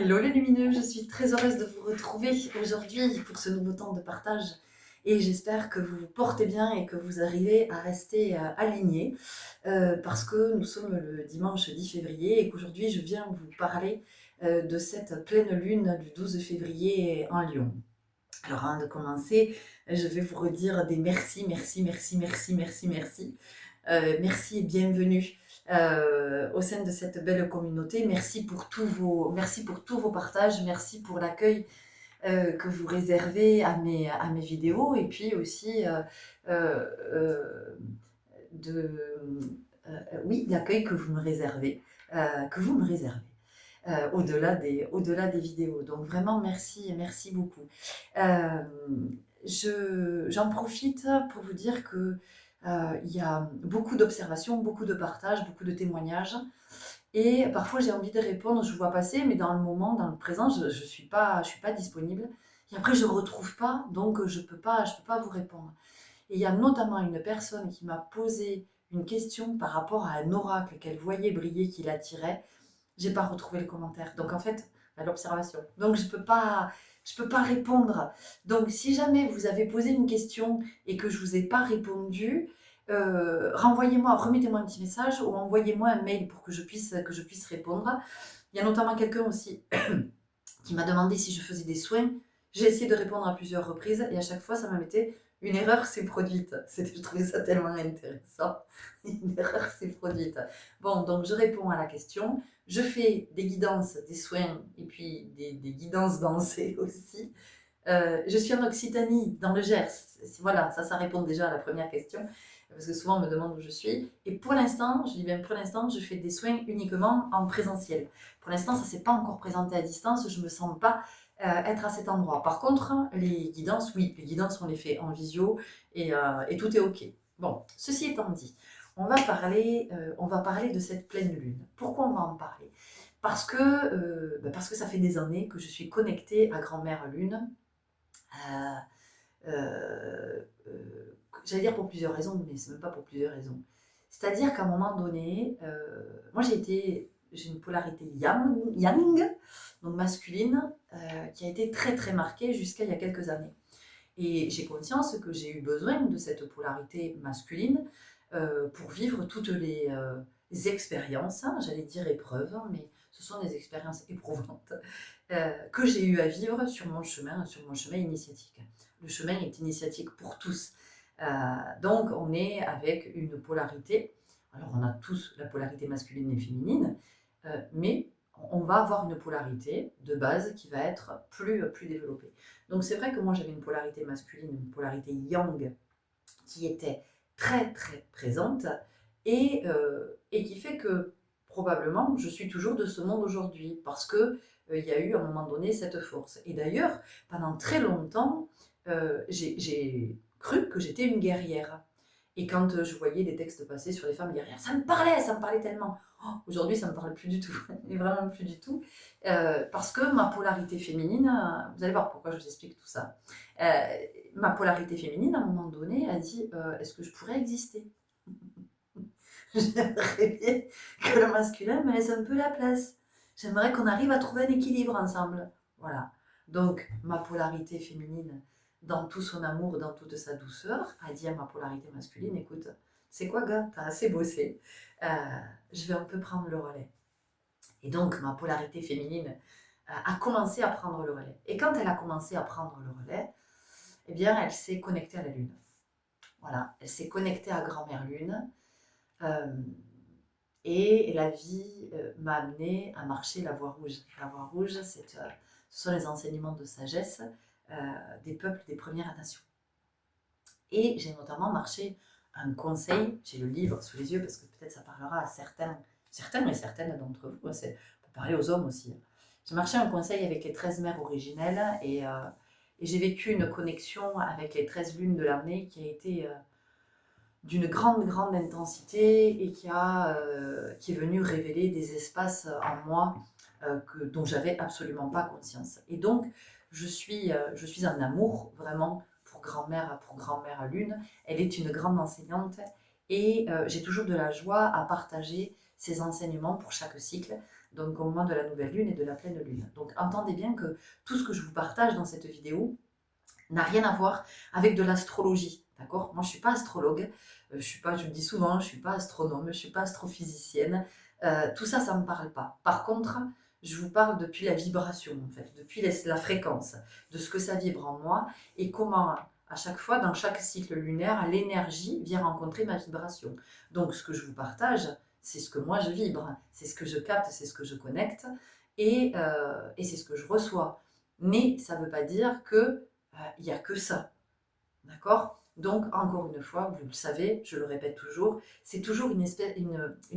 Hello les lumineux, je suis très heureuse de vous retrouver aujourd'hui pour ce nouveau temps de partage et j'espère que vous vous portez bien et que vous arrivez à rester alignés parce que nous sommes le dimanche 10 février et qu'aujourd'hui je viens vous parler de cette pleine lune du 12 février en Lion. Alors avant de commencer, je vais vous redire des merci, merci, merci, merci, merci, merci. Merci et bienvenue au sein de cette belle communauté. Merci pour tous vos partages, merci pour l'accueil que vous réservez à mes vidéos et puis aussi de, oui, l'accueil que vous me réservez, au-delà des vidéos. Donc vraiment merci, merci beaucoup. J'en profite pour vous dire que il y a beaucoup d'observations, beaucoup de partages, beaucoup de témoignages. Et parfois j'ai envie de répondre, je vois passer, mais dans le moment, dans le présent, je ne suis pas disponible. Et après je ne retrouve pas, donc je peux pas vous répondre. Et il y a notamment une personne qui m'a posé une question par rapport à un oracle qu'elle voyait briller, qui l'attirait. J'ai pas retrouvé le commentaire. Donc en fait, l'observation. Donc je peux pas répondre. Donc si jamais vous avez posé une question et que je vous ai pas répondu, remettez-moi un petit message ou envoyez-moi un mail pour que je puisse répondre. Il y a notamment quelqu'un aussi qui m'a demandé si je faisais des soins. J'ai essayé de répondre à plusieurs reprises et à chaque fois ça me mettait une erreur s'est produite. Je trouvais ça tellement intéressant. Une erreur s'est produite. Bon, donc je réponds à la question. Je fais des guidances, des soins et puis des guidances dansées aussi. Je suis en Occitanie, dans le Gers. Voilà, ça répond déjà à la première question. Parce que souvent on me demande où je suis. Et pour l'instant, je dis bien pour l'instant, je fais des soins uniquement en présentiel. Pour l'instant, ça ne s'est pas encore présenté à distance. Je ne me sens pas être à cet endroit. Par contre, les guidances, oui, les guidances, on les fait en visio et tout est OK. Bon, ceci étant dit, on va parler de cette pleine lune. Pourquoi on va en parler ? Parce que ça fait des années que je suis connectée à Grand-Mère Lune. J'allais dire pour plusieurs raisons, mais c'est même pas pour plusieurs raisons. C'est-à-dire qu'à un moment donné, moi j'ai une polarité yang, donc masculine, qui a été très très marquée jusqu'à il y a quelques années. Et j'ai conscience que j'ai eu besoin de cette polarité masculine pour vivre toutes les expériences, hein, j'allais dire épreuves, mais ce sont des expériences éprouvantes que j'ai eu à vivre sur mon chemin initiatique. Le chemin est initiatique pour tous. Donc on est avec une polarité. Alors on a tous la polarité masculine et féminine, mais on va avoir une polarité de base qui va être plus développée. Donc c'est vrai que moi j'avais une polarité masculine, une polarité yang qui était très très présente et qui fait que probablement je suis toujours de ce monde aujourd'hui parce que il y a eu à un moment donné cette force. Et d'ailleurs, pendant très longtemps, j'ai cru que j'étais une guerrière. Et quand je voyais des textes passer sur les femmes guerrières, ça me parlait tellement. Oh, aujourd'hui, ça ne me parle plus du tout, mais vraiment plus du tout. Parce que ma polarité féminine, vous allez voir pourquoi je vous explique tout ça. Ma polarité féminine, à un moment donné, a dit est-ce que je pourrais exister? J'aimerais bien que le masculin me laisse un peu la place. J'aimerais qu'on arrive à trouver un équilibre ensemble. Voilà. Donc, ma polarité féminine, dans tout son amour, dans toute sa douceur, a dit à ma polarité masculine, écoute, c'est quoi, gars, t'as assez bossé, je vais un peu prendre le relais. Et donc, ma polarité féminine a commencé à prendre le relais. Et quand elle a commencé à prendre le relais, eh bien, elle s'est connectée à la Lune. Voilà, elle s'est connectée à Grand-Mère Lune. Et la vie m'a amenée à marcher la voie rouge. La voie rouge, ce sont les enseignements de sagesse des peuples des Premières Nations. Et j'ai notamment marché un conseil, j'ai le livre sous les yeux parce que peut-être ça parlera à certains et certaines d'entre vous, ça peut parler aux hommes aussi. J'ai marché un conseil avec les 13 mères originelles et j'ai vécu une connexion avec les 13 lunes de l'année qui a été d'une grande intensité et qui est venue révéler des espaces en moi dont j'avais absolument pas conscience. Et donc, je suis en amour vraiment pour grand-mère Lune. Elle est une grande enseignante et j'ai toujours de la joie à partager ces enseignements pour chaque cycle, donc au moment de la nouvelle lune et de la pleine lune. Donc entendez bien que tout ce que je vous partage dans cette vidéo n'a rien à voir avec de l'astrologie, d'accord? Moi, je ne suis pas astrologue, je le dis souvent, je ne suis pas astronome, je ne suis pas astrophysicienne, tout ça, ça ne me parle pas. Par contre, je vous parle depuis la vibration, en fait, depuis la fréquence, de ce que ça vibre en moi et comment, à chaque fois, dans chaque cycle lunaire, l'énergie vient rencontrer ma vibration. Donc, ce que je vous partage, c'est ce que moi je vibre, c'est ce que je capte, c'est ce que je connecte et c'est ce que je reçois. Mais ça ne veut pas dire que il n'y a que ça. D'accord? Donc, encore une fois, vous le savez, je le répète toujours, c'est toujours une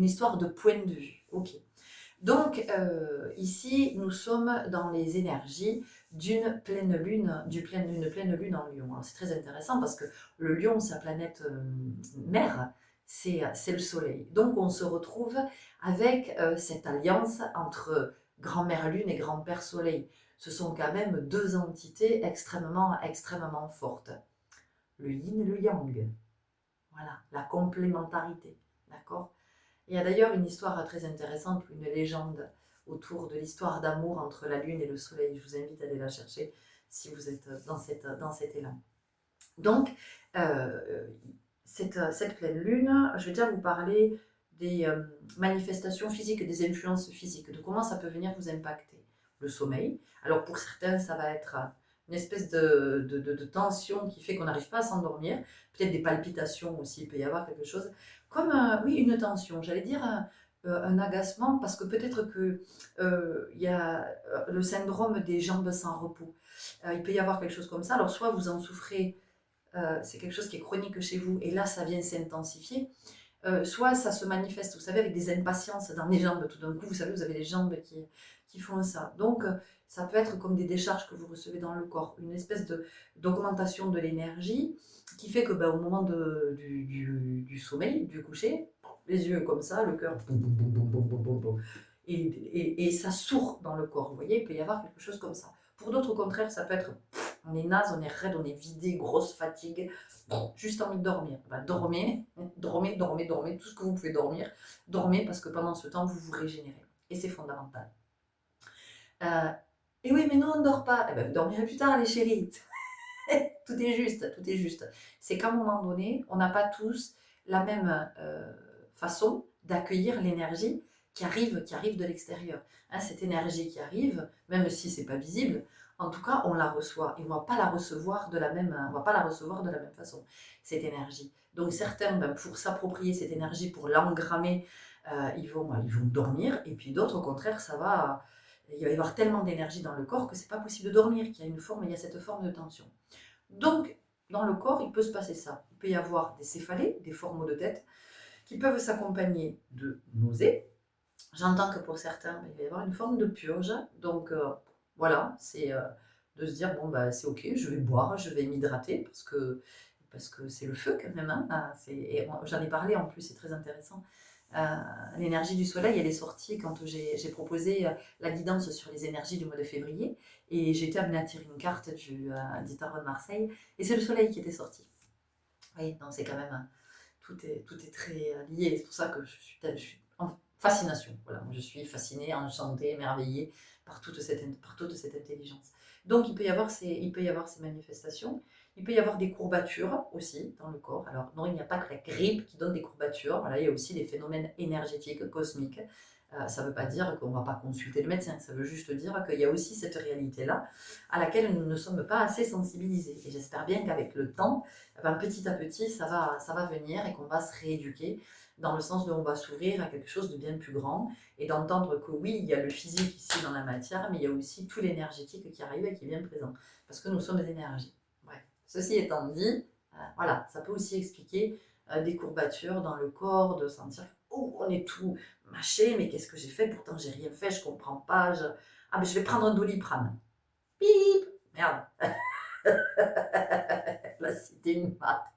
histoire de point de vue. Ok. Donc, ici, nous sommes dans les énergies d'une pleine lune, d'une pleine lune en Lion. Alors, c'est très intéressant parce que le Lion, sa planète mère, c'est le Soleil. Donc, on se retrouve avec cette alliance entre grand-mère Lune et grand-père Soleil. Ce sont quand même deux entités extrêmement, extrêmement fortes. Le yin et le yang. Voilà, la complémentarité. D'accord? Il y a d'ailleurs une histoire très intéressante, une légende autour de l'histoire d'amour entre la lune et le soleil. Je vous invite à aller la chercher si vous êtes dans cet élan. Donc, cette pleine lune, je vais déjà vous parler des manifestations physiques, des influences physiques, de comment ça peut venir vous impacter. Le sommeil. Alors pour certains, ça va être une espèce de tension qui fait qu'on n'arrive pas à s'endormir. Peut-être des palpitations aussi, il peut y avoir quelque chose. Comme, oui, une tension, j'allais dire un agacement, parce que peut-être que il y a le syndrome des jambes sans repos. Il peut y avoir quelque chose comme ça. Alors soit vous en souffrez, c'est quelque chose qui est chronique chez vous, et là ça vient s'intensifier. Soit ça se manifeste, vous savez, avec des impatiences dans les jambes, tout d'un coup, vous savez, vous avez les jambes qui font ça. Donc, ça peut être comme des décharges que vous recevez dans le corps, une espèce d'augmentation de l'énergie qui fait que au moment du sommeil, du coucher, les yeux comme ça, le cœur, boum, boum, boum, boum, boum, boum, boum, et ça sourd dans le corps, vous voyez, il peut y avoir quelque chose comme ça. Pour d'autres, au contraire, ça peut être, on est naze, on est raide, on est vidé, grosse fatigue, juste envie de dormir. Dormez, dormez, dormez, dormez, tout ce que vous pouvez dormir. Dormez parce que pendant ce temps, vous vous régénérez. Et c'est fondamental. Et oui, mais nous, on ne dort pas. Eh bien, vous dormirez plus tard, les chéris. Tout est juste, tout est juste. C'est qu'à un moment donné, on n'a pas tous la même façon d'accueillir l'énergie qui arrive de l'extérieur. Hein, cette énergie qui arrive, même si c'est pas visible, en tout cas, on la reçoit et on va pas la recevoir on va pas la recevoir de la même façon, cette énergie. Donc certains, pour s'approprier cette énergie, pour l'engrammer, ils vont dormir, et puis d'autres, au contraire, il va y avoir tellement d'énergie dans le corps que c'est pas possible de dormir, qu'il y a cette forme de tension. Donc, dans le corps, il peut se passer ça. Il peut y avoir des céphalées, des forts maux de tête, qui peuvent s'accompagner de nausées. J'entends que pour certains, il va y avoir une forme de purge. Donc, voilà, c'est de se dire, c'est ok, je vais boire, je vais m'hydrater, parce que c'est le feu quand même. Hein. J'en ai parlé en plus, c'est très intéressant. L'énergie du soleil, elle est sortie quand j'ai proposé la guidance sur les énergies du mois de février, et j'ai été amenée à tirer une carte du tarot de Marseille, et c'est le soleil qui était sorti. Oui, donc c'est quand même, tout est très lié, c'est pour ça que je suis en fascination. Voilà, je suis fascinée, enchantée, émerveillée par toute cette intelligence. Donc il peut y avoir ces manifestations. Il peut y avoir des courbatures aussi dans le corps. Alors non, il n'y a pas que la grippe qui donne des courbatures. Voilà, il y a aussi des phénomènes énergétiques, cosmiques. Ça ne veut pas dire qu'on ne va pas consulter le médecin. Ça veut juste dire qu'il y a aussi cette réalité-là à laquelle nous ne sommes pas assez sensibilisés. Et j'espère bien qu'avec le temps, petit à petit, ça va venir, et qu'on va se rééduquer dans le sens où on va s'ouvrir à quelque chose de bien plus grand, et d'entendre que oui, il y a le physique ici dans la matière, mais il y a aussi tout l'énergétique qui arrive et qui est bien présent. Parce que nous sommes des énergies. Bref. Ceci étant dit, voilà, ça peut aussi expliquer des courbatures dans le corps, de sentir on est tout mâché, mais qu'est-ce que j'ai fait? Pourtant, j'ai rien fait, je comprends pas. Ah, mais je vais prendre un Doliprane. Bip! Merde. Là, c'était une marque.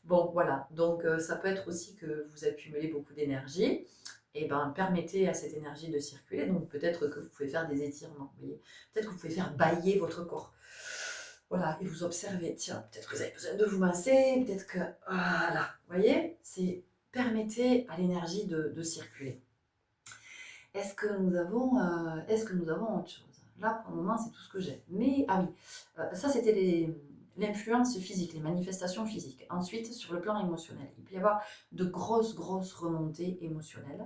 Bon, voilà. Donc, ça peut être aussi que vous accumulez beaucoup d'énergie. Et permettez à cette énergie de circuler. Donc, peut-être que vous pouvez faire des étirements. Vous voyez, peut-être que vous pouvez faire bâiller votre corps. Voilà, et vous observez. Tiens, peut-être que vous avez besoin de vous masser. Peut-être que. Voilà. Vous voyez, c'est permettez à l'énergie de circuler. Est-ce que nous avons autre chose? Là, pour le moment, c'est tout ce que j'ai. Mais, ah oui, ça, c'était l'influence physique, les manifestations physiques. Ensuite, sur le plan émotionnel, il peut y avoir de grosses, grosses remontées émotionnelles.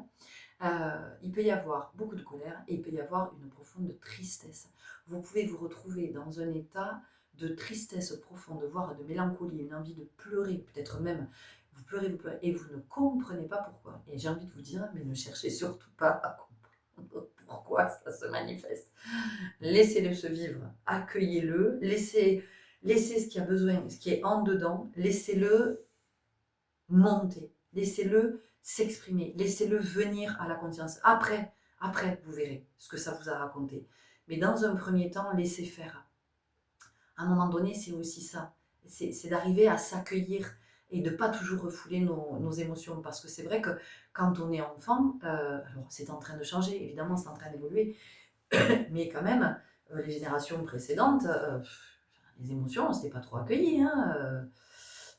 Il peut y avoir beaucoup de colère et il peut y avoir une profonde tristesse. Vous pouvez vous retrouver dans un état de tristesse profonde, voire de mélancolie, une envie de pleurer, peut-être même vous pleurez, et vous ne comprenez pas pourquoi. Et j'ai envie de vous dire, mais ne cherchez surtout pas à comprendre pourquoi ça se manifeste. Laissez-le se vivre, accueillez-le, laissez ce qui a besoin, ce qui est en dedans, laissez-le monter, laissez-le s'exprimer, laissez-le venir à la conscience. Après, vous verrez ce que ça vous a raconté. Mais dans un premier temps, laissez faire. À un moment donné, c'est aussi ça. C'est d'arriver à s'accueillir et de ne pas toujours refouler nos émotions. Parce que c'est vrai que quand on est enfant, alors c'est en train de changer, évidemment, c'est en train d'évoluer, mais quand même, les générations précédentes, les émotions, c'était pas trop accueilli.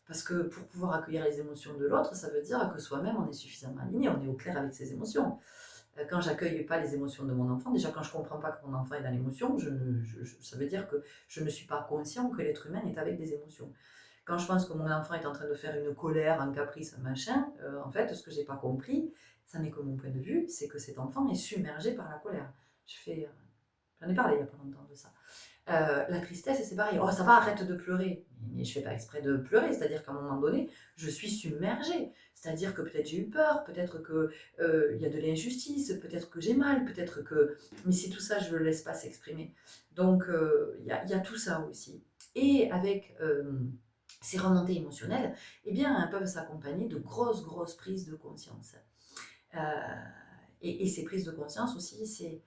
Parce que pour pouvoir accueillir les émotions de l'autre, ça veut dire que soi-même, on est suffisamment aligné, on est au clair avec ses émotions. Quand j'accueille pas les émotions de mon enfant, déjà quand je comprends pas que mon enfant est dans l'émotion, ça veut dire que je ne suis pas conscient que l'être humain est avec des émotions. Quand je pense que mon enfant est en train de faire une colère, un caprice, un machin, en fait, ce que j'ai pas compris, ça n'est que mon point de vue, c'est que cet enfant est submergé par la colère. J'en ai parlé il y a pas longtemps de ça. La tristesse, c'est pareil. Oh, ça va, arrête de pleurer. Mais je fais pas exprès de pleurer, c'est-à-dire qu'à un moment donné, je suis submergée. C'est-à-dire que peut-être j'ai eu peur, peut-être qu'il y a de l'injustice, peut-être que j'ai mal, peut-être que... Mais c'est tout ça, je ne le laisse pas s'exprimer. Donc, il y a tout ça aussi. Et avec ces remontées émotionnelles, eh bien, elles peuvent s'accompagner de grosses, grosses prises de conscience. Et ces prises de conscience aussi, c'est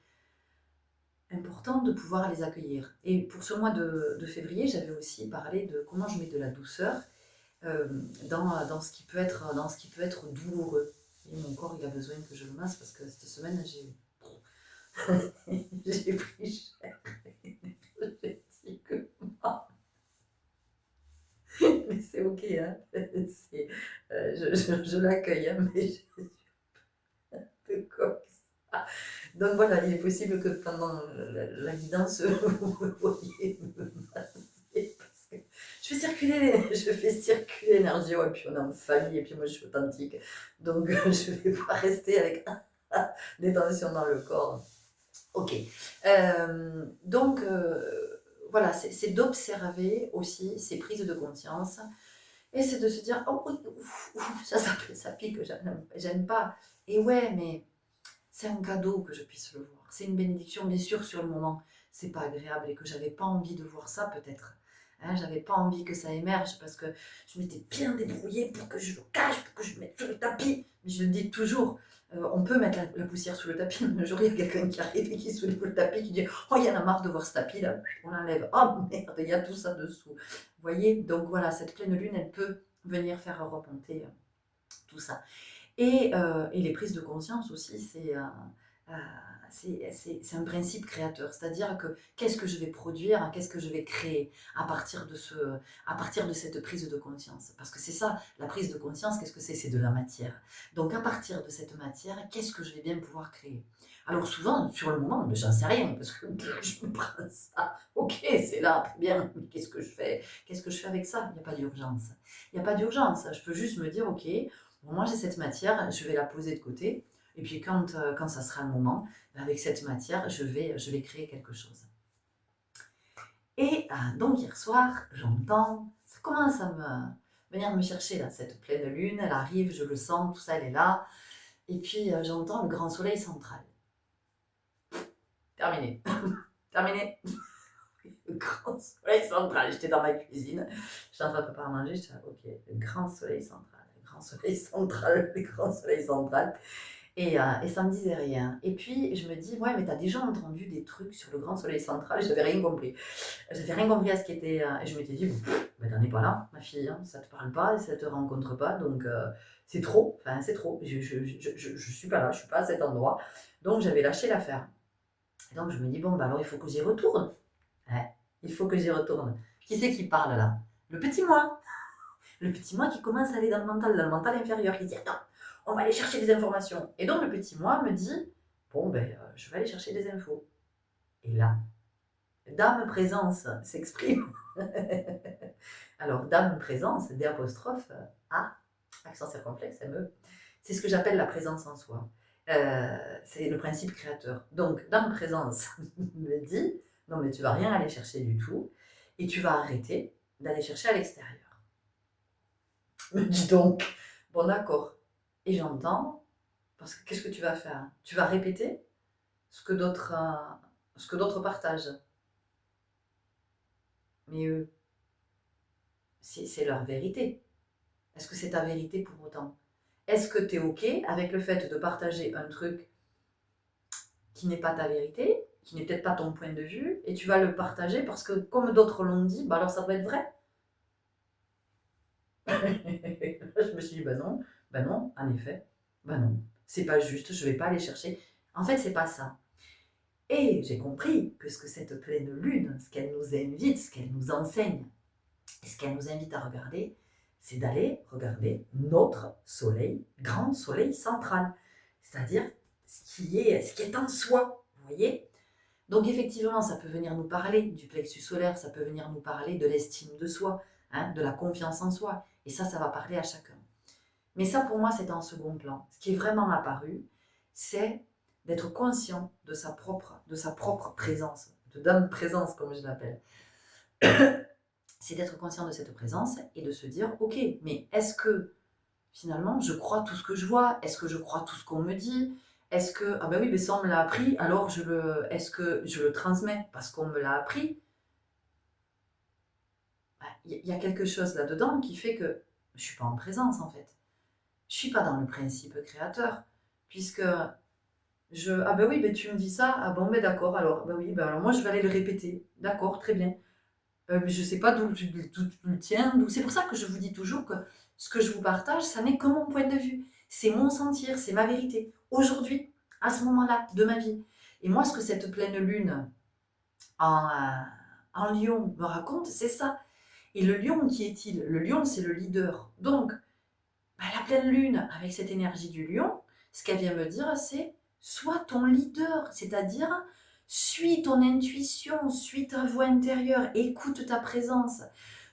important de pouvoir les accueillir. Et pour ce mois de février, j'avais aussi parlé de comment je mets de la douceur dans ce qui peut être douloureux. Et mon corps, il a besoin que je le masse parce que cette semaine, j'ai pris cher énergétiquement. Mais c'est ok, hein. Je l'accueille, hein, mais je suis un peu comme ça. Donc voilà, il est possible que pendant la guidance, vous me voyez me masser parce que je fais circuler l'énergie, ouais, puis on est en famille, et puis moi je suis authentique. Donc je ne vais pas rester avec des tensions dans le corps. Ok. Donc voilà, c'est d'observer aussi ces prises de conscience. Et c'est de se dire, oh, ça pique, j'aime pas. Et ouais, mais c'est un cadeau que je puisse le voir. C'est une bénédiction, bien sûr, sur le moment, c'est pas agréable et que j'avais pas envie de voir ça peut-être. J'avais pas envie que ça émerge parce que je m'étais bien débrouillée pour que je le cache, pour que je le mette sur le tapis. Mais je le dis toujours, on peut mettre la poussière sous le tapis, mais un jour il y a quelqu'un qui arrive et qui soulève le tapis, qui dit oh, il y en a marre de voir ce tapis là, on l'enlève. Oh merde, il y a tout ça dessous. Vous voyez, donc voilà, cette pleine lune, elle peut venir faire remonter tout ça. Et les prises de conscience aussi, c'est un principe créateur. C'est-à-dire que qu'est-ce que je vais produire, qu'est-ce que je vais créer à partir de cette prise de conscience. Parce que c'est ça, la prise de conscience, qu'est-ce que c'est? C'est de la matière. Donc à partir de cette matière, qu'est-ce que je vais bien pouvoir créer? Alors souvent, sur le moment, j'en sais rien, parce que je me prends ça. Ok, c'est là, très bien, mais qu'est-ce que je fais? Qu'est-ce que je fais avec ça? Il n'y a pas d'urgence. Il n'y a pas d'urgence. Je peux juste me dire, ok, bon, moi j'ai cette matière, je vais la poser de côté. Et puis quand ça sera le moment, avec cette matière, je vais créer quelque chose. Et donc hier soir, j'entends, ça commence à venir me chercher là, cette pleine lune, elle arrive, je le sens, tout ça, elle est là. Et puis j'entends le grand soleil central. Terminé. Terminé. Le grand soleil central. J'étais dans ma cuisine, j'étais en train de préparer à manger, j'étais là, ok, le grand soleil central, le grand soleil central, le grand soleil central. Et ça me disait rien. Et puis je me dis, ouais, mais t'as déjà entendu des trucs sur le grand soleil central? Et j'avais rien compris. J'avais rien compris à ce qui était. Et je m'étais dit, bon, mais t'en es pas là, ma fille, hein, ça te parle pas, ça te rencontre pas, donc c'est trop. Enfin, c'est trop. Je suis pas là, je suis pas à cet endroit. Donc j'avais lâché l'affaire. Et donc je me dis, bon, bah alors il faut que j'y retourne. Ouais, il faut que j'y retourne. Qui c'est qui parle là? Le petit moi. Le petit moi qui commence à aller dans le mental inférieur. Il dit, attends. on va aller chercher des informations. Et donc le petit moi me dit, bon ben je vais aller chercher des infos. Et là, Dame Présence s'exprime. Alors Dame Présence, D apostrophe, A, accent circonflexe, ME, c'est ce que j'appelle la présence en soi. C'est le principe créateur. Donc Dame Présence me dit, non mais tu vas rien aller chercher du tout, et tu vas arrêter d'aller chercher à l'extérieur. Me dis donc, bon d'accord. Et j'entends, parce que qu'est-ce que tu vas faire? Tu vas répéter ce que d'autres partagent. Mais eux, c'est leur vérité. Est-ce que c'est ta vérité pour autant? Est-ce que tu es OK avec le fait de partager un truc qui n'est pas ta vérité, qui n'est peut-être pas ton point de vue, et tu vas le partager parce que, comme d'autres l'ont dit, bah alors ça doit être vrai? Je me suis dit, bah non, en effet, bah non, c'est pas juste, je vais pas aller chercher. En fait, c'est pas ça. Et j'ai compris que ce que cette pleine lune, ce qu'elle nous invite, ce qu'elle nous enseigne, et ce qu'elle nous invite à regarder, c'est d'aller regarder notre soleil, grand soleil central, c'est-à-dire ce qui est en soi, vous voyez? Donc effectivement, ça peut venir nous parler du plexus solaire, ça peut venir nous parler de l'estime de soi, hein, de la confiance en soi, et ça va parler à chacun. Mais ça, pour moi, c'est en second plan. Ce qui est vraiment apparu, c'est d'être conscient de sa propre présence, de Dame Présence, comme je l'appelle. C'est d'être conscient de cette présence et de se dire, ok, mais est-ce que finalement je crois tout ce que je vois? Est-ce que je crois tout ce qu'on me dit? Est-ce que, ah ben oui, mais ça on me l'a appris, alors est-ce que je le transmets parce qu'on me l'a appris? Il y a quelque chose là-dedans qui fait que je ne suis pas en présence en fait. Je ne suis pas dans le principe créateur, puisque ah ben oui, ben tu me dis ça, ah bon, ben d'accord, alors, ben oui, ben alors moi je vais aller le répéter, d'accord, très bien. Mais je ne sais pas d'où tu le tiens. C'est pour ça que je vous dis toujours que ce que je vous partage, ça n'est que mon point de vue. C'est mon sentir, c'est ma vérité. Aujourd'hui, à ce moment-là de ma vie. Et moi, ce que cette pleine lune en lion me raconte, c'est ça. Et le lion, qui est-il? Le lion, c'est le leader. Donc, bah, la pleine lune, avec cette énergie du lion, ce qu'elle vient me dire, c'est sois ton leader, c'est-à-dire suis ton intuition, suis ta voix intérieure, écoute ta présence.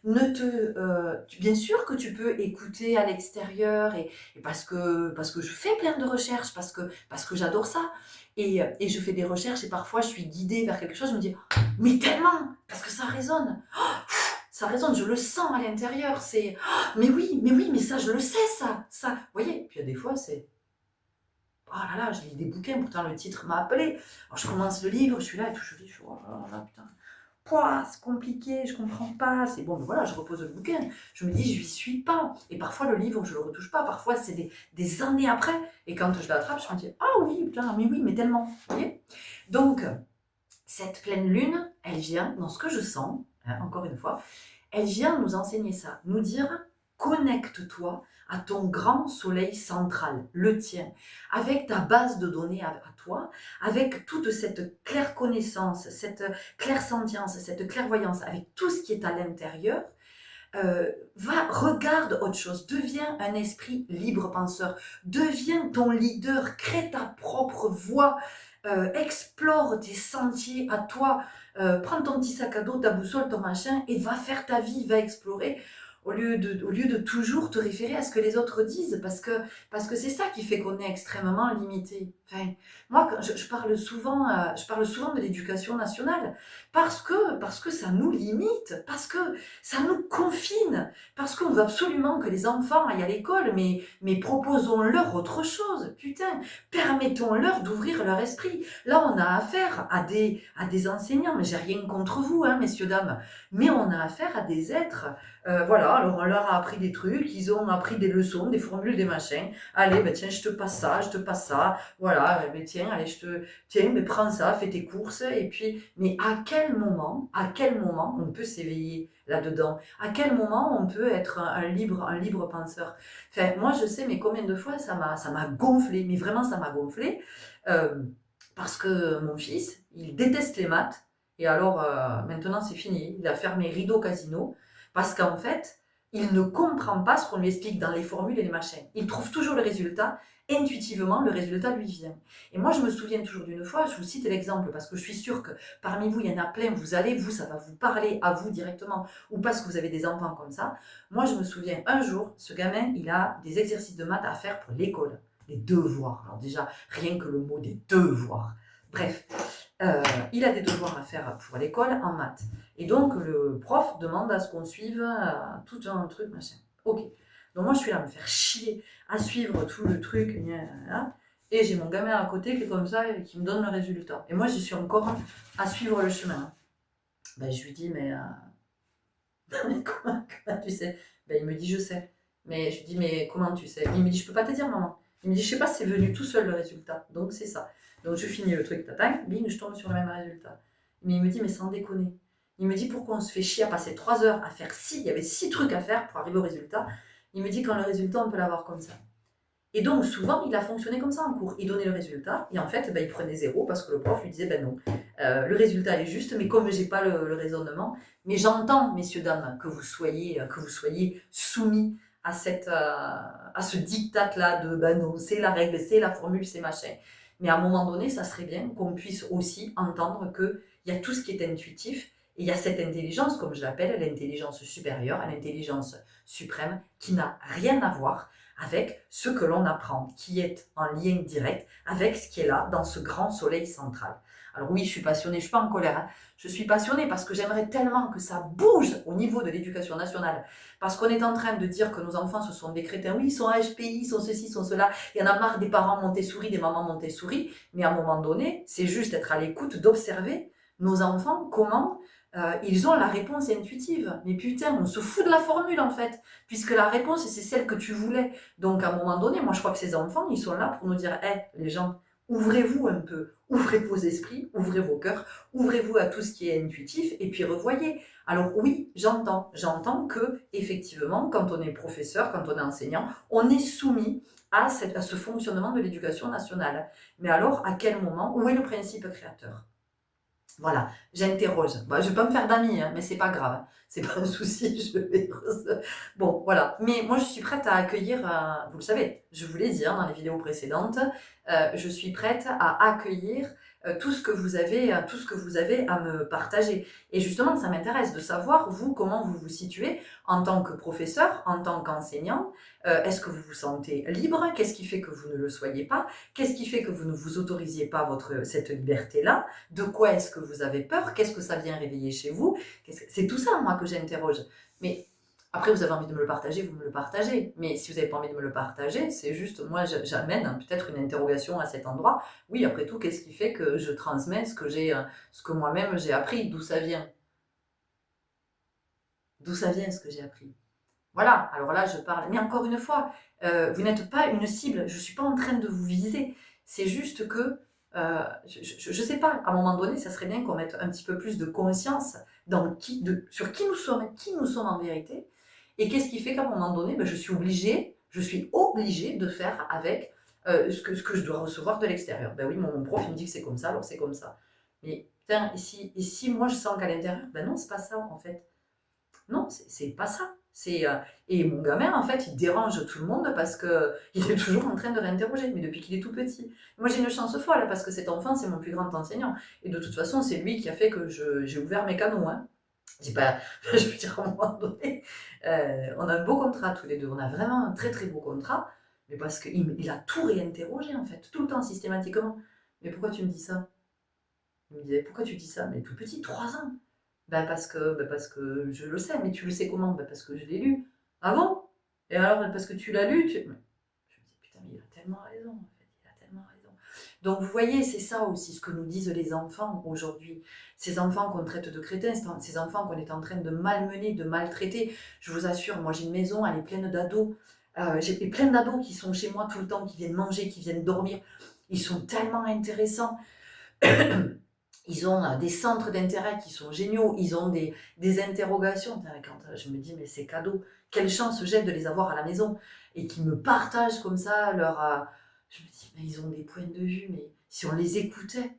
Bien sûr que tu peux écouter à l'extérieur et parce que je fais plein de recherches, parce que j'adore ça. Et je fais des recherches et parfois je suis guidée vers quelque chose, je me dis, mais tellement, parce que ça résonne. Ça résonne, je le sens à l'intérieur, c'est mais oui, mais ça, je le sais, ça. Vous voyez? Puis il y a des fois, c'est oh là là, je lis des bouquins, pourtant le titre m'a appelé. Alors, je commence le livre, je suis là et tout, je lis, je suis oh là là, putain. Pouah, c'est compliqué, je comprends pas. C'est bon, mais voilà, je repose le bouquin. Je me dis, je n'y suis pas. Et parfois, le livre, je le retouche pas. Parfois, c'est des années après. Et quand je l'attrape, je me dis, ah oui, putain, mais oui, mais tellement. Vous voyez? Donc, cette pleine lune, elle vient dans ce que je sens, hein, encore une fois, elle vient nous enseigner ça, nous dire connecte-toi à ton grand soleil central, le tien, avec ta base de données à toi, avec toute cette claire connaissance, cette claire sentience, cette clairvoyance, avec tout ce qui est à l'intérieur. Regarde autre chose, deviens un esprit libre penseur, deviens ton leader, crée ta propre voie, explore tes sentiers à toi, prends ton petit sac à dos, ta boussole, ton machin, et va faire ta vie, va explorer, au lieu de toujours te référer à ce que les autres disent, parce que c'est ça qui fait qu'on est extrêmement limité. Enfin, moi, je parle souvent de l'éducation nationale, parce que ça nous limite, parce que ça nous confine, parce qu'on veut absolument que les enfants aillent à l'école, mais proposons-leur autre chose, putain, permettons-leur d'ouvrir leur esprit. Là, on a affaire à des enseignants, mais j'ai rien contre vous, hein, messieurs, dames, mais on a affaire à des êtres, voilà, alors on leur a appris des trucs, ils ont appris des leçons, des formules, des machins, allez, ben tiens, je te passe ça, voilà, ben tiens, allez, tiens, mais prends ça, fais tes courses, et puis, mais à quel moment on peut s'éveiller là-dedans? À quel moment on peut être un libre penseur? Enfin, moi, je sais, mais combien de fois ça m'a gonflé, mais vraiment, ça m'a gonflé, parce que mon fils, il déteste les maths, et alors, maintenant, c'est fini, il a fermé rideau casino, parce qu'en fait, il ne comprend pas ce qu'on lui explique dans les formules et les machins. Il trouve toujours le résultat, intuitivement, le résultat lui vient. Et moi, je me souviens toujours d'une fois, je vous cite l'exemple, parce que je suis sûre que parmi vous, il y en a plein, vous, ça va vous parler à vous directement, ou parce que vous avez des enfants comme ça. Moi, je me souviens, un jour, ce gamin, il a des exercices de maths à faire pour l'école, des devoirs. Alors déjà, rien que le mot des devoirs. Bref, il a des devoirs à faire pour l'école en maths. Et donc, le prof demande à ce qu'on suive tout un truc, machin. Ok. Donc, moi, je suis là à me faire chier, à suivre tout le truc, et j'ai mon gamin à côté qui est comme ça et qui me donne le résultat. Et moi, je suis encore à suivre le chemin. Ben, je lui dis, mais comment tu sais? Ben, il me dit, je sais. Mais je lui dis, mais comment tu sais? Il me dit, je peux pas te dire, maman. Il me dit, je sais pas, c'est venu tout seul le résultat. Donc, c'est ça. Donc, je finis le truc, tatin, bing, je tombe sur le même résultat. Mais il me dit, mais sans déconner. Il me dit, pourquoi on se fait chier à passer 3 heures à faire il y avait 6 trucs à faire pour arriver au résultat. Il me dit, quand le résultat, on peut l'avoir comme ça. Et donc, souvent, il a fonctionné comme ça en cours. Il donnait le résultat, et en fait, ben, il prenait 0 parce que le prof lui disait, ben non, le résultat est juste, mais comme je n'ai pas le raisonnement, mais j'entends, messieurs, dames, que vous soyez soumis à, à ce diktat-là de, ben non, c'est la règle, c'est la formule, c'est machin. Mais à un moment donné, ça serait bien qu'on puisse aussi entendre qu'il y a tout ce qui est intuitif, et il y a cette intelligence, comme je l'appelle, l'intelligence supérieure, l'intelligence suprême, qui n'a rien à voir avec ce que l'on apprend, qui est en lien direct avec ce qui est là, dans ce grand soleil central. Alors oui, je suis passionnée, je ne suis pas en colère, hein. Je suis passionnée parce que j'aimerais tellement que ça bouge au niveau de l'éducation nationale, parce qu'on est en train de dire que nos enfants, ce sont des crétins, oui, ils sont HPI, ils sont ceci, ils sont cela, il y en a marre des parents Montessori, des mamans Montessori, mais à un moment donné, c'est juste être à l'écoute, d'observer nos enfants, comment ils ont la réponse intuitive. Mais putain, on se fout de la formule en fait, puisque la réponse, c'est celle que tu voulais. Donc à un moment donné, moi je crois que ces enfants, ils sont là pour nous dire, hé, les gens, ouvrez-vous un peu, ouvrez vos esprits, ouvrez vos cœurs, ouvrez-vous à tout ce qui est intuitif, et puis revoyez. Alors oui, j'entends que effectivement, quand on est professeur, quand on est enseignant, on est soumis à ce fonctionnement de l'éducation nationale. Mais alors, à quel moment, où est le principe créateur? Voilà, j'interroge. Bah, je ne vais pas me faire d'amis, hein, mais c'est pas grave. C'est pas un souci. Bon, voilà. Mais moi, je suis prête à accueillir, vous le savez, je vous l'ai dit hein, dans les vidéos précédentes, je suis prête à accueillir tout ce que vous avez, tout ce que vous avez à me partager. Et justement, ça m'intéresse de savoir, vous, comment vous vous situez en tant que professeur, en tant qu'enseignant. Est-ce que vous vous sentez libre? Qu'est-ce qui fait que vous ne le soyez pas? Qu'est-ce qui fait que vous ne vous autorisiez pas cette liberté-là? De quoi est-ce que vous avez peur? Qu'est-ce que ça vient réveiller chez vous? C'est tout ça, moi, que j'interroge. Mais après, vous avez envie de me le partager, vous me le partagez. Mais si vous n'avez pas envie de me le partager, c'est juste, moi, j'amène peut-être une interrogation à cet endroit. Oui, après tout, qu'est-ce qui fait que je transmets ce que moi-même j'ai appris? D'où ça vient? D'où ça vient ce que j'ai appris? Voilà, alors là, je parle. Mais encore une fois, vous n'êtes pas une cible. Je ne suis pas en train de vous viser. C'est juste que, je ne sais pas, à un moment donné, ça serait bien qu'on mette un petit peu plus de conscience sur qui nous sommes en vérité. Et qu'est-ce qui fait qu'à un moment donné, ben, je suis obligée de faire avec ce que je dois recevoir de l'extérieur. Ben oui, mon prof, il me dit que c'est comme ça, alors c'est comme ça. Mais putain, et si moi je sens qu'à l'intérieur, ben non, c'est pas ça en fait. Non, c'est pas ça. Et mon gamin, en fait, il dérange tout le monde parce qu'il est toujours en train de réinterroger, mais depuis qu'il est tout petit. Moi, j'ai une chance folle parce que cet enfant, c'est mon plus grand enseignant. Et de toute façon, c'est lui qui a fait que j'ai ouvert mes canaux. Hein. Pas, je veux dire, à un moment donné, on a un beau contrat tous les deux. On a vraiment un très très beau contrat, mais parce qu'il a tout réinterrogé, en fait, tout le temps, systématiquement. Mais pourquoi tu me dis ça? Il me disait, pourquoi tu dis ça? Mais tout petit, 3 ans. Parce que je le sais, mais tu le sais comment? Parce que je l'ai lu. Ah bon? Et alors, parce que tu l'as lu, je me dis, putain, mais il a tellement raison, en fait, il a tellement raison. Donc, vous voyez, c'est ça aussi ce que nous disent les enfants aujourd'hui. Ces enfants qu'on traite de crétins, ces enfants qu'on est en train de malmener, de maltraiter. Je vous assure, moi j'ai une maison, elle est pleine d'ados. J'ai plein d'ados qui sont chez moi tout le temps, qui viennent manger, qui viennent dormir. Ils sont tellement intéressants. Ils ont des centres d'intérêt qui sont géniaux, ils ont des interrogations. Quand je me dis, mais c'est cadeau, quelle chance j'ai de les avoir à la maison et qui me partagent comme ça je me dis, mais ils ont des points de vue, mais si on les écoutait,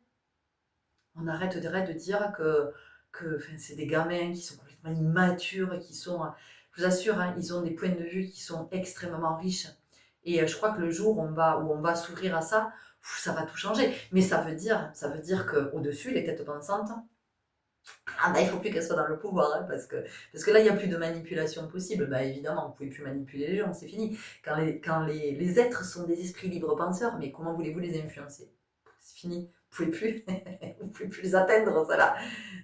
on arrête de dire que c'est des gamins qui sont complètement immatures, qui sont. Je vous assure, hein, ils ont des points de vue qui sont extrêmement riches. Et je crois que le jour où on va s'ouvrir à ça, ça va tout changer. Mais ça veut dire qu'au-dessus, les têtes pensantes, ah bah, il ne faut plus qu'elles soient dans le pouvoir, hein, parce que là, il n'y a plus de manipulation possible. Bah, évidemment, vous ne pouvez plus manipuler les gens, c'est fini. Quand les êtres sont des esprits libres penseurs, mais comment voulez-vous les influencer? C'est fini, vous ne pouvez plus, vous pouvez plus les atteindre, ça là.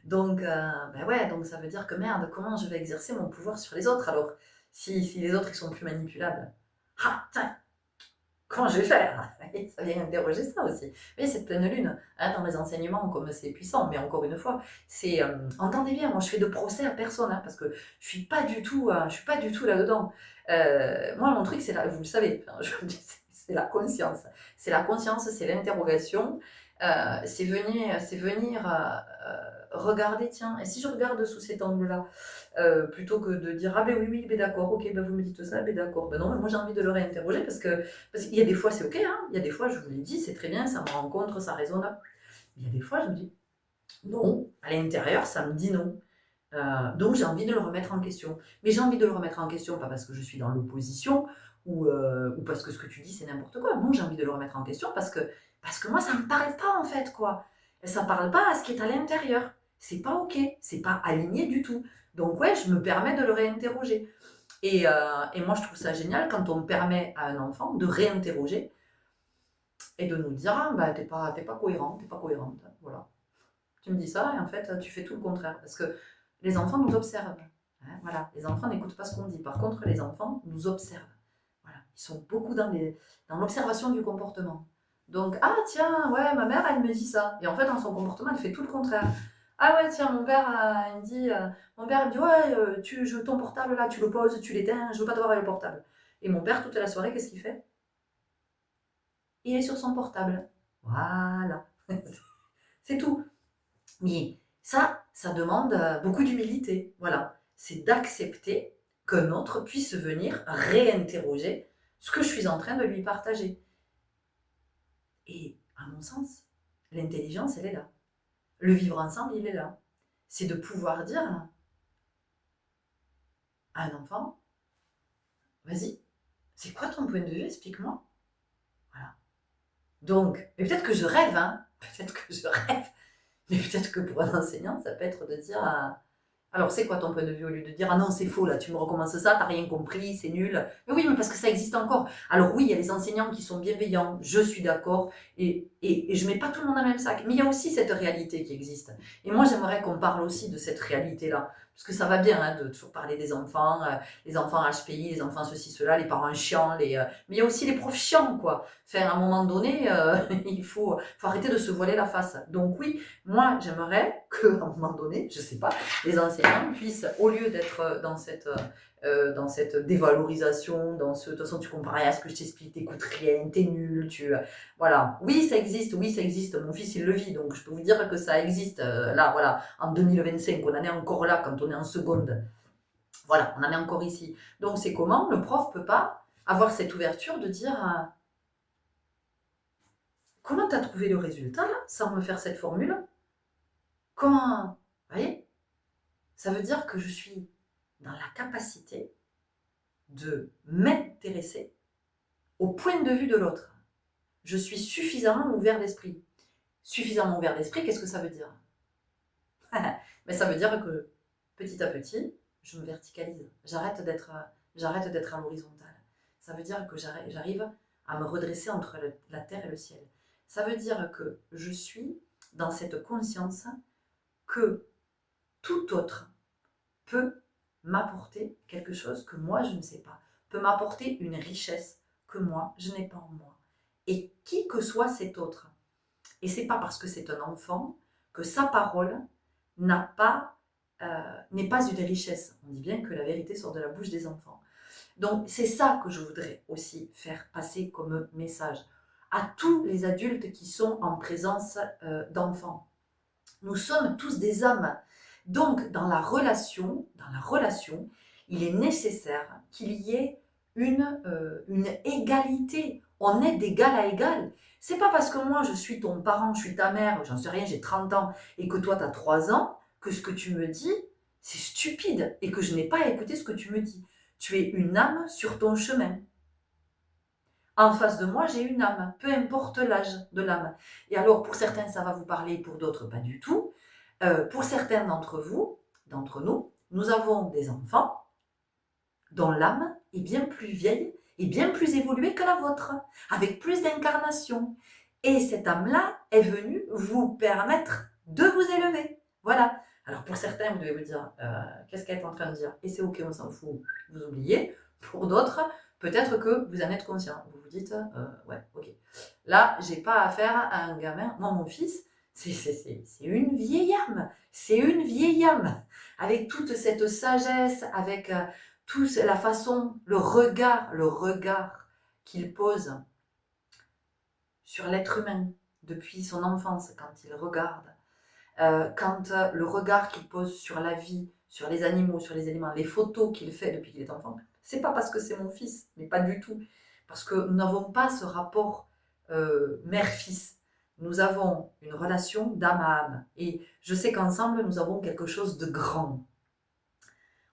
Donc, bah ouais, donc ça veut dire que merde, comment je vais exercer mon pouvoir sur les autres alors, si les autres ils sont plus manipulables? Ah, tiens, comment je vais faire? Et ça vient interroger ça aussi. Mais cette pleine lune, hein, dans les enseignements, comme c'est puissant, mais encore une fois, c'est entendez bien, moi je fais de procès à personne, hein, parce que je suis pas du tout là-dedans. Moi, mon truc, c'est là, vous le savez, enfin, je vous le dis, c'est la conscience. C'est la conscience, c'est l'interrogation. C'est venir regarder, tiens, et si je regarde sous cet angle-là, plutôt que de dire ah ben oui, oui, ben d'accord, ok, ben vous me dites ça, ben d'accord. Ben non, mais moi j'ai envie de le réinterroger parce qu'il y a des fois c'est ok, hein, il y a des fois je vous l'ai dit, c'est très bien, ça me rencontre, ça résonne. Mais il y a des fois je me dis non, à l'intérieur ça me dit non. Donc j'ai envie de le remettre en question. Mais j'ai envie de le remettre en question, pas parce que je suis dans l'opposition ou parce que ce que tu dis c'est n'importe quoi. Non, j'ai envie de le remettre en question parce que moi ça me parle pas en fait quoi. Et ça parle pas à ce qui est à l'intérieur. C'est pas ok, c'est pas aligné du tout. Donc ouais, je me permets de le réinterroger. Et moi je trouve ça génial quand on permet à un enfant de réinterroger et de nous dire ah, bah t'es pas cohérent, t'es pas cohérente. Voilà. Tu me dis ça et en fait tu fais tout le contraire parce que les enfants nous observent. Hein, voilà, les enfants n'écoutent pas ce qu'on dit. Par contre, les enfants nous observent. Voilà, ils sont beaucoup dans l'observation du comportement. Donc, ah tiens, ouais, ma mère, elle me dit ça. Et en fait, dans son comportement, elle fait tout le contraire. Ah ouais, tiens, mon père, il me dit, ouais, ton portable là, tu le poses, tu l'éteins, je veux pas te voir le portable. Et mon père, toute la soirée, qu'est-ce qu'il fait? Il est sur son portable. Voilà. C'est tout. Mais ça demande beaucoup d'humilité. Voilà. C'est d'accepter qu'un autre puisse venir réinterroger ce que je suis en train de lui partager. Et à mon sens, l'intelligence, elle est là. Le vivre ensemble, il est là. C'est de pouvoir dire à un enfant, vas-y, c'est quoi ton point de vue, explique-moi. Voilà. Donc, mais peut-être que je rêve, hein. Peut-être que je rêve. Mais peut-être que pour un enseignant, ça peut être de dire alors, c'est quoi ton point de vue au lieu de dire ah non, c'est faux là, tu me recommences ça, t'as rien compris, c'est nul. Mais oui, mais parce que ça existe encore. Alors, oui, il y a les enseignants qui sont bienveillants, je suis d'accord, et je mets pas tout le monde dans le même sac. Mais il y a aussi cette réalité qui existe. Et moi, j'aimerais qu'on parle aussi de cette réalité-là. Parce que ça va bien hein, de toujours parler des enfants, les enfants HPI, les enfants ceci, cela, les parents chiants, mais il y a aussi les profs chiants, quoi. Enfin, à un moment donné, faut arrêter de se voiler la face. Donc, oui, moi, j'aimerais qu'à un moment donné, je sais pas, les enseignants puissent, au lieu d'être dans cette dévalorisation, de toute façon, tu compares rien à ce que je t'explique, t'écoutes rien, t'es nul, voilà. Oui, ça existe, mon fils, il le vit, donc je peux vous dire que ça existe, là, voilà, en 2025, on en est encore là, quand on est en seconde, voilà, on en est encore ici. Donc, c'est comment le prof peut pas avoir cette ouverture de dire, comment t'as trouvé le résultat, là, sans me faire cette formule? Comment, vous voyez? Ça veut dire que je suis dans la capacité de m'intéresser au point de vue de l'autre. Je suis suffisamment ouvert d'esprit. Suffisamment ouvert d'esprit, qu'est-ce que ça veut dire? Mais ça veut dire que petit à petit, je me verticalise. J'arrête d'être à l'horizontale. Ça veut dire que j'arrive à me redresser entre la terre et le ciel. Ça veut dire que je suis dans cette conscience que tout autre peut m'apporter quelque chose que moi je ne sais pas, peut m'apporter une richesse que moi je n'ai pas en moi. Et qui que soit cet autre, et c'est pas parce que c'est un enfant que sa parole n'est pas une richesse. On dit bien que la vérité sort de la bouche des enfants. Donc c'est ça que je voudrais aussi faire passer comme message à tous les adultes qui sont en présence d'enfants. Nous sommes tous des âmes. Donc, dans la relation, il est nécessaire qu'il y ait une égalité. On est d'égal à égal. C'est pas parce que moi, je suis ton parent, je suis ta mère, j'en sais rien, j'ai 30 ans, et que toi, tu as 3 ans, que ce que tu me dis, c'est stupide et que je n'ai pas à écouter ce que tu me dis. Tu es une âme sur ton chemin. En face de moi, j'ai une âme, peu importe l'âge de l'âme. Et alors, pour certains, ça va vous parler, pour d'autres, pas du tout. Pour certains d'entre vous, d'entre nous, nous avons des enfants dont l'âme est bien plus vieille et bien plus évoluée que la vôtre, avec plus d'incarnation. Et cette âme-là est venue vous permettre de vous élever. Voilà. Alors pour certains, vous devez vous dire, qu'est-ce qu'elle est en train de dire? Et c'est ok, on s'en fout, vous oubliez. Pour d'autres, peut-être que vous en êtes conscient. Vous vous dites, ouais, ok. Là, j'ai pas affaire à un gamin. Moi, mon fils, c'est une vieille âme. C'est une vieille âme. Avec toute cette sagesse, avec toute la façon, le regard qu'il pose sur l'être humain depuis son enfance, quand il regarde, le regard qu'il pose sur la vie, sur les animaux, sur les éléments, les photos qu'il fait depuis qu'il est enfant, c'est pas parce que c'est mon fils, mais pas du tout. Parce que nous n'avons pas ce rapport mère-fils. Nous avons une relation d'âme à âme. Et je sais qu'ensemble, nous avons quelque chose de grand.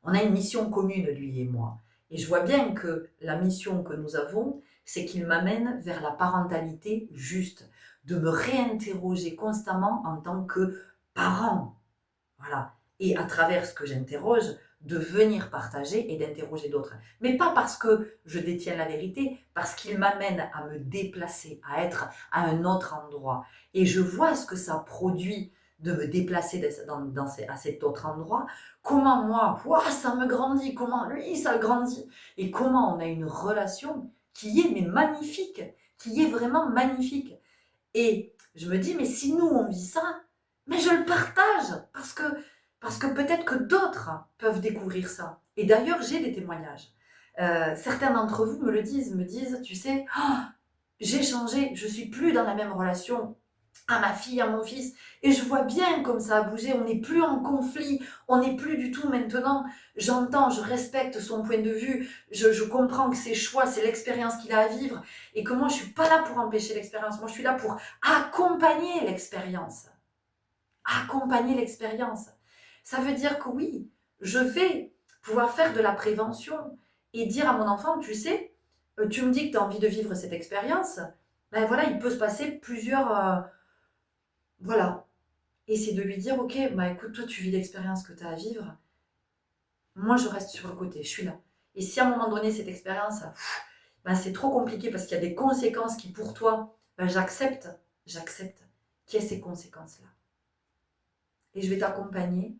On a une mission commune, lui et moi. Et je vois bien que la mission que nous avons, c'est qu'il m'amène vers la parentalité juste, de me réinterroger constamment en tant que parent. Voilà. Et à travers ce que j'interroge, de venir partager et d'interroger d'autres. Mais pas parce que je détiens la vérité, parce qu'il m'amène à me déplacer, à être à un autre endroit. Et je vois ce que ça produit de me déplacer à cet autre endroit. Comment moi, ça me grandit, comment lui, ça le grandit. Et comment on a une relation qui est mais magnifique, qui est vraiment magnifique. Et je me dis, mais si nous, on vit ça, mais je le partage parce que peut-être que d'autres peuvent découvrir ça. Et d'ailleurs, j'ai des témoignages. Certains d'entre vous me disent, tu sais, oh, j'ai changé, je suis plus dans la même relation à ma fille, à mon fils, et je vois bien comme ça a bougé, on n'est plus en conflit, on n'est plus du tout maintenant, j'entends, je respecte son point de vue, je comprends que ses choix, c'est l'expérience qu'il a à vivre, et que moi je suis pas là pour empêcher l'expérience, moi je suis là pour accompagner l'expérience. Accompagner l'expérience. Ça veut dire que oui, je vais pouvoir faire de la prévention et dire à mon enfant, tu sais, tu me dis que tu as envie de vivre cette expérience, ben voilà, il peut se passer plusieurs... voilà. Et c'est de lui dire, ok, bah écoute, toi tu vis l'expérience que tu as à vivre, moi je reste sur le côté, je suis là. Et si à un moment donné, cette expérience, ben, c'est trop compliqué parce qu'il y a des conséquences qui pour toi, ben, j'accepte qu'il y ait ces conséquences-là. Et je vais t'accompagner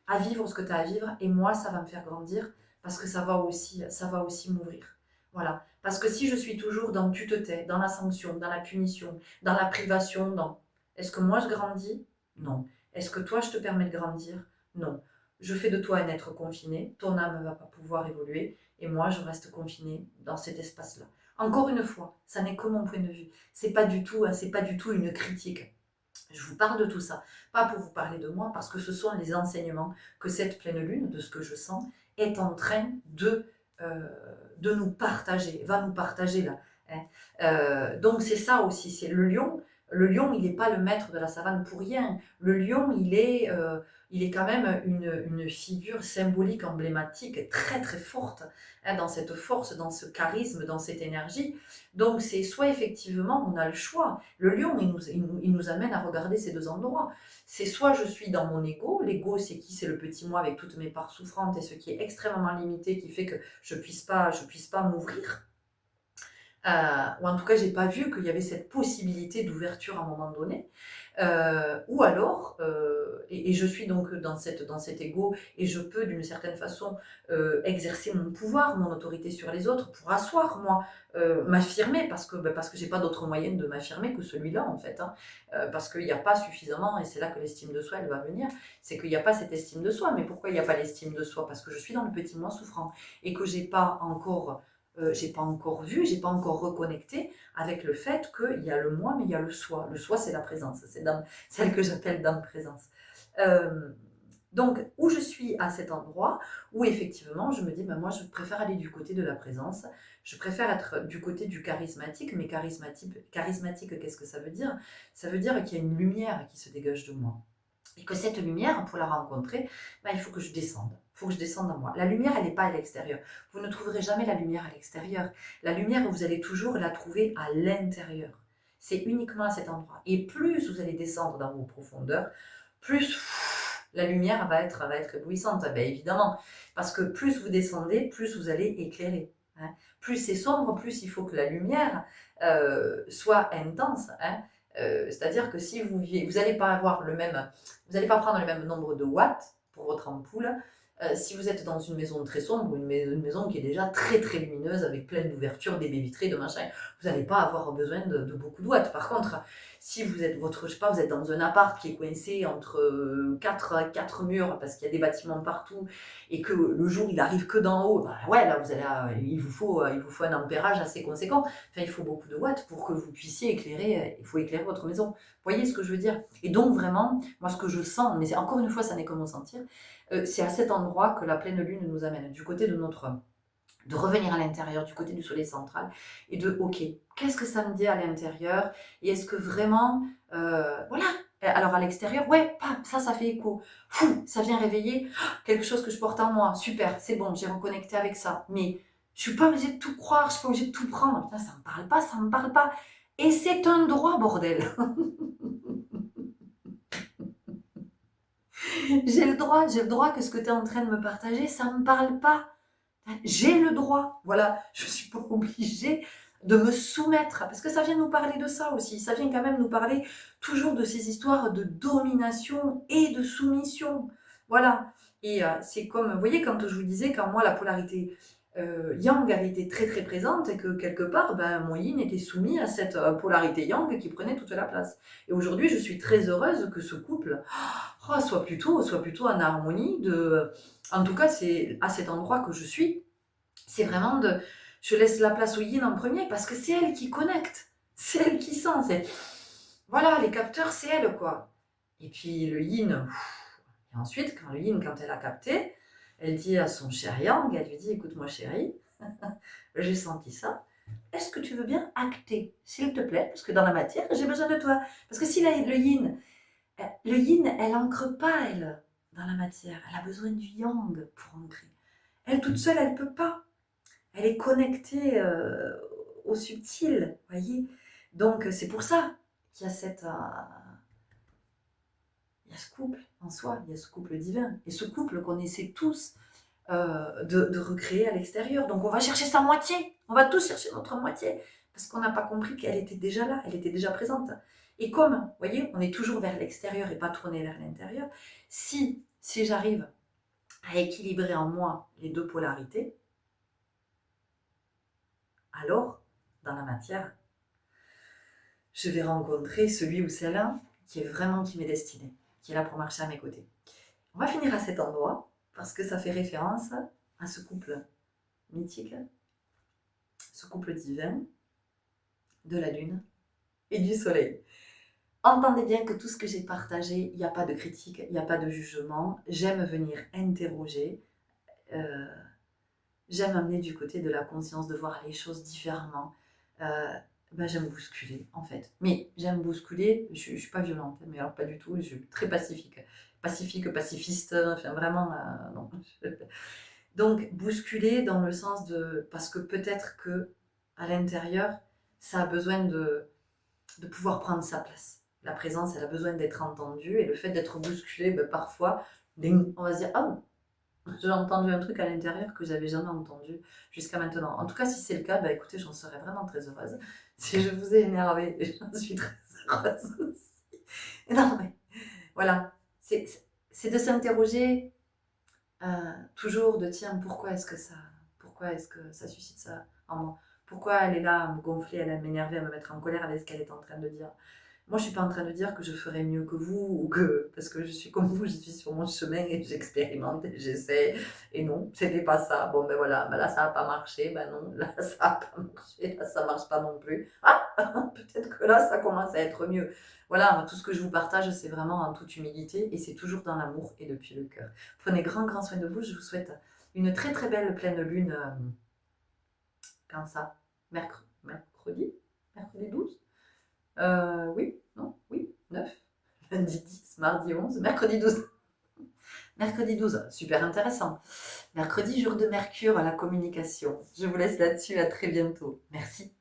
à vivre ce que tu as à vivre, et moi ça va me faire grandir parce que ça va aussi m'ouvrir. Voilà. Parce que si je suis toujours dans tu te tais, dans la sanction, dans la punition, dans la privation, est-ce que moi je grandis? Non. Est-ce que toi je te permets de grandir? Non. Je fais de toi un être confiné, ton âme ne va pas pouvoir évoluer, et moi je reste confiné dans cet espace-là. Encore une fois, ça n'est que mon point de vue. C'est pas du tout une critique. Je vous parle de tout ça, pas pour vous parler de moi, parce que ce sont les enseignements que cette pleine lune, de ce que je sens, est en train de nous partager, va nous partager là. Hein. Donc c'est ça aussi, c'est le lion. Le lion, il n'est pas le maître de la savane pour rien. Le lion, il est quand même une figure symbolique, emblématique, très très forte, hein, dans cette force, dans ce charisme, dans cette énergie. Donc c'est soit effectivement, on a le choix. Le lion, il nous amène à regarder ces deux endroits. C'est soit je suis dans mon ego, l'ego c'est qui? C'est le petit moi avec toutes mes parts souffrantes et ce qui est extrêmement limité, qui fait que je puisse pas m'ouvrir. Ou en tout cas, j'ai pas vu qu'il y avait cette possibilité d'ouverture à un moment donné. Ou alors, et je suis donc dans cet ego, et je peux d'une certaine façon exercer mon pouvoir, mon autorité sur les autres, pour asseoir, moi, m'affirmer, parce que j'ai pas d'autre moyen de m'affirmer que celui-là, en fait. Hein. Parce qu'il n'y a pas suffisamment, et c'est là que l'estime de soi, elle va venir, c'est qu'il n'y a pas cette estime de soi. Mais pourquoi il n'y a pas l'estime de soi? Parce que je suis dans le petit moi souffrant, et que j'ai pas encore vu, j'ai pas encore reconnecté avec le fait qu'il y a le moi, mais il y a le soi. Le soi, c'est la présence, c'est celle que j'appelle dans présence. Donc, où je suis à cet endroit, où effectivement, je me dis, moi, je préfère aller du côté de la présence, je préfère être du côté du charismatique, mais charismatique, qu'est-ce que ça veut dire? Ça veut dire qu'il y a une lumière qui se dégage de moi. Et que cette lumière, pour la rencontrer, il faut que je descende. Il faut que je descende en moi. La lumière, elle n'est pas à l'extérieur. Vous ne trouverez jamais la lumière à l'extérieur. La lumière, vous allez toujours la trouver à l'intérieur. C'est uniquement à cet endroit. Et plus vous allez descendre dans vos profondeurs, plus la lumière va être éblouissante, évidemment. Parce que plus vous descendez, plus vous allez éclairer. Hein. Plus c'est sombre, plus il faut que la lumière soit intense. Hein. C'est-à-dire que si vous n'allez pas avoir vous n'allez pas prendre le même nombre de watts pour votre ampoule. Si vous êtes dans une maison très sombre, une maison qui est déjà très très lumineuse avec plein d'ouvertures, des baies vitrées, de machin, vous n'allez pas avoir besoin de beaucoup de watts. Par contre, si vous êtes je sais pas, vous êtes dans un appart qui est coincé entre quatre murs parce qu'il y a des bâtiments partout et que le jour il arrive que d'en haut, ouais là il vous faut un ampérage assez conséquent. Enfin, il faut beaucoup de watts pour que vous puissiez éclairer. Il faut éclairer votre maison. Vous voyez ce que je veux dire? Et donc vraiment, moi ce que je sens, mais encore une fois, ça n'est que mon sentir, c'est à cet endroit que la pleine lune nous amène, du côté de revenir à l'intérieur, du côté du soleil central, et ok, qu'est-ce que ça me dit à l'intérieur? Et est-ce que vraiment, voilà, alors à l'extérieur, ouais, ça fait écho, fou, ça vient réveiller quelque chose que je porte en moi, super, c'est bon, j'ai reconnecté avec ça, mais je suis pas obligée de tout croire, je suis pas obligée de tout prendre, putain, ça me parle pas, ça me parle pas, et c'est un droit, bordel. J'ai le droit que ce que tu es en train de me partager, ça me parle pas. J'ai le droit, voilà, je suis pas obligée de me soumettre, parce que ça vient nous parler de ça aussi, ça vient quand même nous parler toujours de ces histoires de domination et de soumission, voilà. Et c'est comme, vous voyez, quand je vous disais, quand moi la polarité yang avait été très très présente et que quelque part, mon yin était soumis à cette polarité yang qui prenait toute la place. Et aujourd'hui, je suis très heureuse que ce couple soit plutôt en harmonie. En tout cas, c'est à cet endroit que je suis. C'est vraiment je laisse la place au yin en premier parce que c'est elle qui connecte. C'est elle qui sent. Voilà, les capteurs, c'est elle, quoi. Et puis le yin. Et ensuite, quand le yin, quand elle a capté, elle dit à son cher yang, elle lui dit, écoute-moi chérie, j'ai senti ça. Est-ce que tu veux bien acter, s'il te plaît, parce que dans la matière, j'ai besoin de toi. Parce que si le yin, elle ancre pas, elle, dans la matière. Elle a besoin du yang pour ancrer. Elle, toute seule, elle peut pas. Elle est connectée au subtil, voyez. Donc, c'est pour ça qu'il y a il y a ce couple en soi, il y a ce couple divin. Et ce couple qu'on essaie tous de recréer à l'extérieur. Donc, on va chercher sa moitié. On va tous chercher notre moitié. Parce qu'on n'a pas compris qu'elle était déjà là, elle était déjà présente. Et comme, vous voyez, on est toujours vers l'extérieur et pas tourné vers l'intérieur, si j'arrive à équilibrer en moi les deux polarités, alors, dans la matière, je vais rencontrer celui ou celle-là qui m'est destiné, qui est là pour marcher à mes côtés. On va finir à cet endroit, parce que ça fait référence à ce couple mythique, ce couple divin de la lune et du soleil. Entendez bien que tout ce que j'ai partagé, il n'y a pas de critique, il n'y a pas de jugement. J'aime venir interroger, j'aime amener du côté de la conscience, de voir les choses différemment. J'aime bousculer, en fait. Mais j'aime bousculer, je ne suis pas violente, mais alors pas du tout, je suis très pacifique. Pacifique, pacifiste, enfin vraiment, non. Donc, bousculer dans le sens de... Parce que peut-être que à l'intérieur, ça a besoin de pouvoir prendre sa place. La présence, elle a besoin d'être entendue, et le fait d'être bousculé, parfois, on va se dire, ah, j'ai entendu un truc à l'intérieur que j'avais jamais entendu jusqu'à maintenant. En tout cas, si c'est le cas, écoutez, j'en serais vraiment très heureuse. Si je vous ai énervé, j'en suis très heureuse aussi. Non, mais voilà, c'est de s'interroger toujours de tiens, pourquoi est-ce que ça suscite ça en moi? Pourquoi elle est là à me gonfler, elle à m'énerver, à me mettre en colère avec ce qu'elle est en train de dire? Moi, je suis pas en train de dire que je ferais mieux que vous, parce que je suis comme vous, je suis sur mon chemin et j'expérimente et j'essaie. Et non, c'était pas ça. Bon, voilà, là, ça n'a pas marché. Non, là, ça n'a pas marché. Là, ça marche pas non plus. Ah, peut-être que là, ça commence à être mieux. Voilà, tout ce que je vous partage, c'est vraiment en toute humilité et c'est toujours dans l'amour et depuis le cœur. Prenez grand soin de vous. Je vous souhaite une très, très belle pleine lune. Quand ça? Mercredi? Mercredi 12? Oui, non, oui, 9. lundi 10, mardi 11, mercredi 12. Mercredi 12, super intéressant. Mercredi, jour de Mercure à la communication. Je vous laisse là-dessus, à très bientôt. Merci.